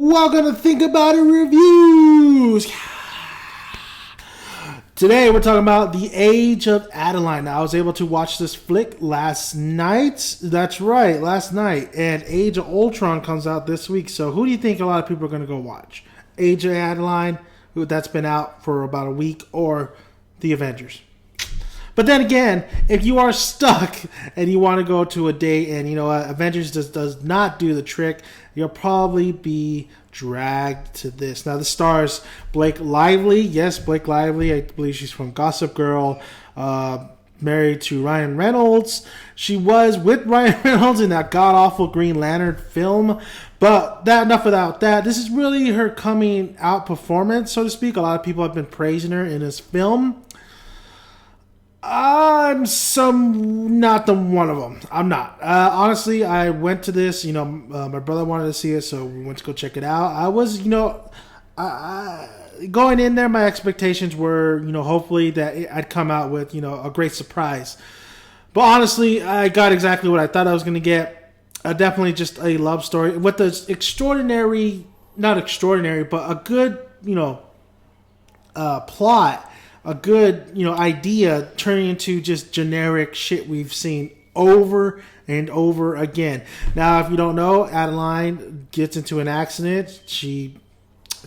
Welcome to Think About It Reviews. Today we're talking about The Age of Adaline. Now, I was able to watch this flick last night. That's right, last night. And Age of Ultron comes out this week. So who do you think a lot of people are going to go watch? Age of Adaline, that's been out for about a week, or The Avengers? But then again, if you are stuck and you want to go to a date and, Avengers just does not do the trick, you'll probably be dragged to this. Now, the stars Blake Lively. Yes, Blake Lively. I believe she's from Gossip Girl. Married to Ryan Reynolds. She was with Ryan Reynolds in that god-awful Green Lantern film. But enough about that. This is really her coming out performance, so to speak. A lot of people have been praising her in this film. I'm not the one of them. I'm not. Honestly, I went to this. My brother wanted to see it, so we went to go check it out. I was, going in there, my expectations were, hopefully that I'd come out with, a great surprise. But honestly, I got exactly what I thought I was going to get. Definitely just a love story with the not extraordinary, but a good, plot. A good, idea turning into just generic shit we've seen over and over again. Now, if you don't know, Adaline gets into an accident. She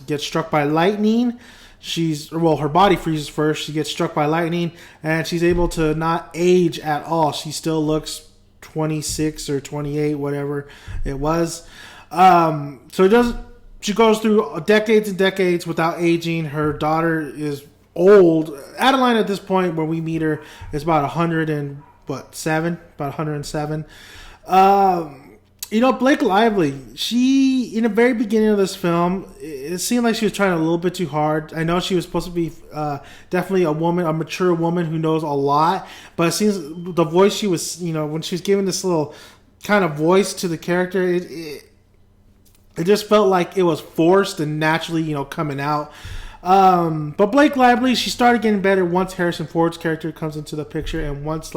gets struck by lightning. Her body freezes first. She gets struck by lightning, and she's able to not age at all. She still looks 26 or 28, whatever it was. She goes through decades and decades without aging. Her daughter is old. Adaline at this point when we meet her is about 107. Blake Lively, she, in the very beginning of this film, it seemed like she was trying a little bit too hard. I know she was supposed to be definitely a mature woman who knows a lot, but it seems the voice she was, when she was giving this little kind of voice to the character, it just felt like it was forced and naturally, coming out. But Blake Lively, she started getting better once Harrison Ford's character comes into the picture, and once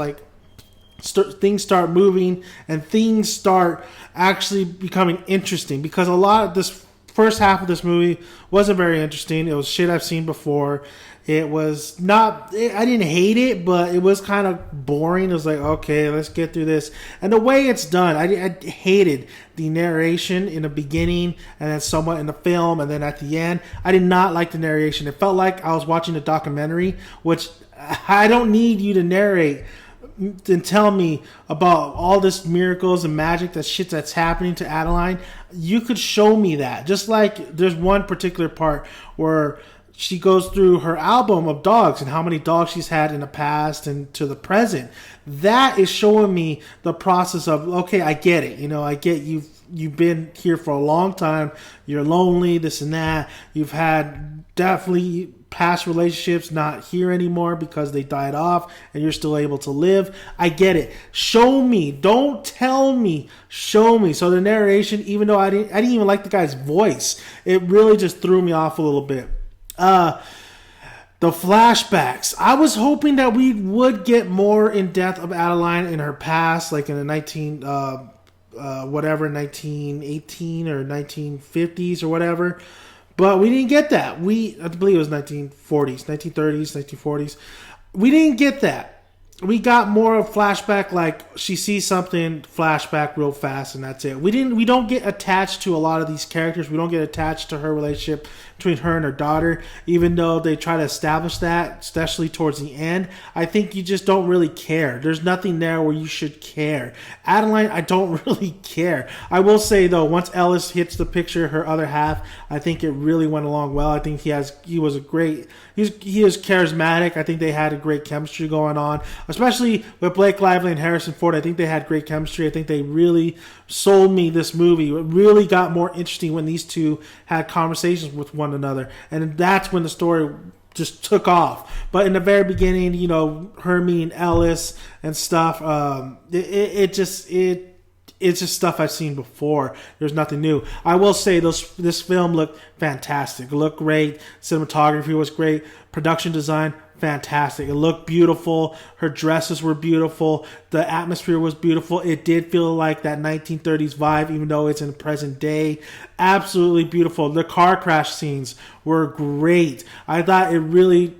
things start moving and things start actually becoming interesting, because a lot of this first half of this movie wasn't very interesting. It was shit I've seen before. It was not, I didn't hate it, but it was kind of boring. It was like, okay, let's get through this. And the way it's done, I hated the narration in the beginning and then somewhat in the film and then at the end. I did not like the narration. It felt like I was watching a documentary, which I don't need you to narrate and tell me about all this miracles and magic, that shit that's happening to Adaline. You could show me that. Just like there's one particular part where she goes through her album of dogs and how many dogs she's had in the past and to the present. That is showing me the process of, okay, I get it. I get you've been here for a long time. You're lonely, this and that. You've had definitely past relationships not here anymore because they died off and you're still able to live. I get it. Show me. Don't tell me. Show me. So the narration, even though I didn't even like the guy's voice, it really just threw me off a little bit. The flashbacks. I was hoping that we would get more in depth of Adaline in her past, like in the 1918 or 1950s or whatever. But we didn't get that. I believe it was 1940s, 1930s, 1940s. We didn't get that. We got more of flashback, like she sees something, flashback real fast, and that's it. We don't get attached to a lot of these characters. We don't get attached to her relationship between her and her daughter, even though they try to establish that, especially towards the end. I think you just don't really care. There's nothing there where you should care. Adaline, I don't really care. I will say though, once Ellis hits the picture, her other half, I think it really went along well. I think he is charismatic. I think they had a great chemistry going on, especially with Blake Lively and Harrison Ford. I think they had great chemistry. I think they really sold me this movie. It really got more interesting when these two had conversations with one another, and that's when the story just took off. But in the very beginning, her meeting Ellis and stuff, it's just stuff I've seen before. There's nothing new. I will say this film looked fantastic. It looked great. Cinematography was great. Production design fantastic. It looked beautiful. Her dresses were beautiful. The atmosphere was beautiful. It did feel like that 1930s vibe, even though it's in the present day. Absolutely beautiful. The car crash scenes were great. I thought it really,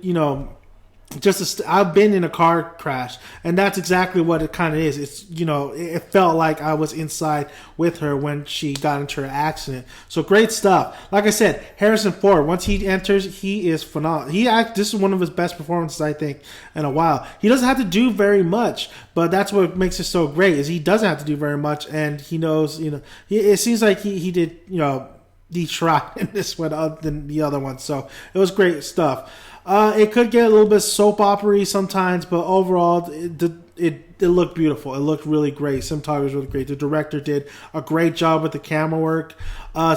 I've been in a car crash, and that's exactly what it kind of is. It's, it felt like I was inside with her when she got into her accident. So great stuff. Like I said, Harrison Ford, once he enters, he is phenomenal. This is one of his best performances, I think, in a while. He doesn't have to do very much, but that's what makes it so great, is he doesn't have to do very much, and he knows, it seems like he did, he tried in this one other than the other one. So it was great stuff. It could get a little bit soap opera-y sometimes, but overall, it looked beautiful. It looked really great. Cinematography was really great. The director did a great job with the camera work.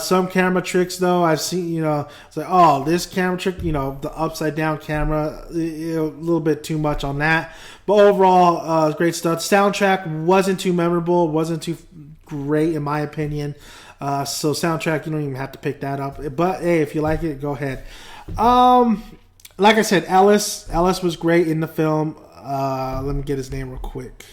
Some camera tricks, though, I've seen, it's like, oh, this camera trick, the upside-down camera, a little bit too much on that. But overall, great stuff. Soundtrack wasn't too memorable, wasn't too great, in my opinion. So soundtrack, you don't even have to pick that up. But, hey, if you like it, go ahead. Like I said, Ellis was great in the film. Let me get his name real quick.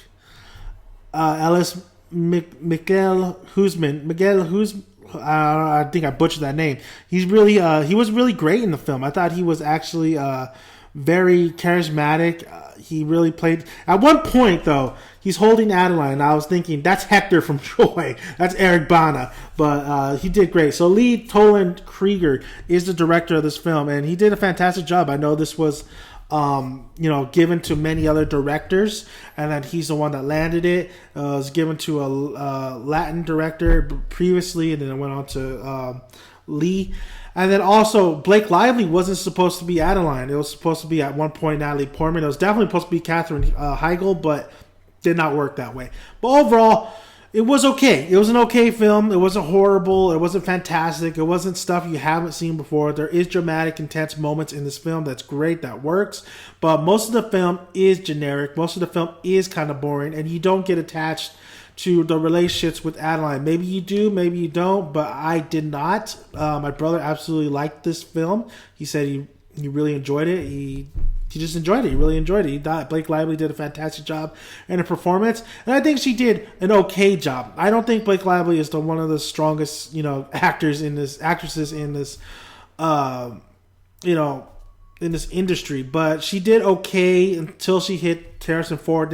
Ellis Miguel Husman. I think I butchered that name. He was really great in the film. I thought he was actually very charismatic. He really played. At one point, though, he's holding Adaline, and I was thinking, that's Hector from Troy. That's Eric Bana. But he did great. So Lee Toland Krieger is the director of this film, and he did a fantastic job. I know this was, given to many other directors, and then he's the one that landed it. It was given to a Latin director previously, and then it went on to Lee. And then also, Blake Lively wasn't supposed to be Adaline. It was supposed to be, at one point, Natalie Portman. It was definitely supposed to be Katherine Heigl, but did not work that way. But overall, it was okay. It was an okay film. It wasn't horrible. It wasn't fantastic. It wasn't stuff you haven't seen before. There is dramatic, intense moments in this film that's great, that works. But most of the film is generic. Most of the film is kind of boring, and you don't get attached to the relationships with Adaline. Maybe you do, maybe you don't, but I did not. My brother absolutely liked this film. He said he really enjoyed it. He just enjoyed it. He really enjoyed it. He thought Blake Lively did a fantastic job in her performance, and I think she did an okay job. I don't think Blake Lively is one of the strongest, actresses in this, in this industry, but she did okay until she hit Harrison Ford.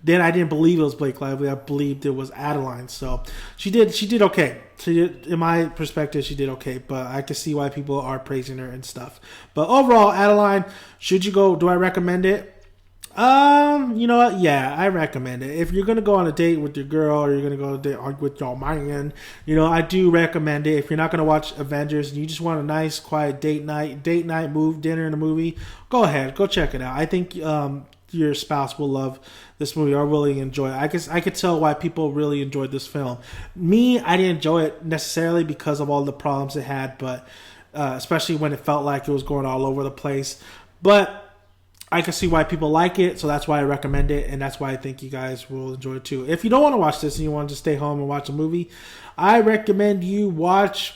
Then I didn't believe it was Blake Lively. I believed it was Adaline. So she did okay. In my perspective, she did okay. But I can see why people are praising her and stuff. But overall, Adaline, should you go? Do I recommend it? You know what? Yeah, I recommend it. If you're gonna go on a date with your girl, or you're gonna go on a date with your man, I do recommend it. If you're not gonna watch Avengers and you just want a nice, quiet date night, dinner and a movie, go ahead, go check it out. I think your spouse will love this movie or really enjoy it. I could tell why people really enjoyed this film. Me, I didn't enjoy it necessarily because of all the problems it had, but especially when it felt like it was going all over the place. But I can see why people like it, so that's why I recommend it, and that's why I think you guys will enjoy it too. If you don't want to watch this and you want to just stay home and watch a movie, I recommend you watch.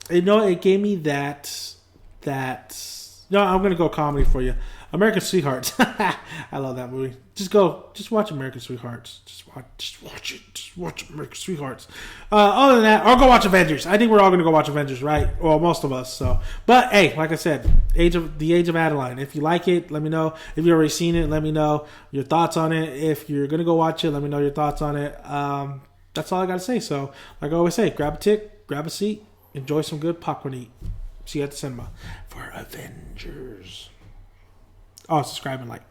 It gave me that. No, I'm gonna go comedy for you. American Sweethearts. I love that movie. Just watch American Sweethearts. Just watch it. Just watch American Sweethearts. Other than that, or go watch Avengers. I think we're all gonna go watch Avengers, right? Well, most of us. So, but hey, like I said, the Age of Adaline. If you like it, let me know. If you've already seen it, let me know your thoughts on it. If you're gonna go watch it, let me know your thoughts on it. That's all I gotta say. So, like I always say, grab a tick, grab a seat, enjoy some good popcorn eat. See you at the cinema for Avengers. Oh, subscribe and like.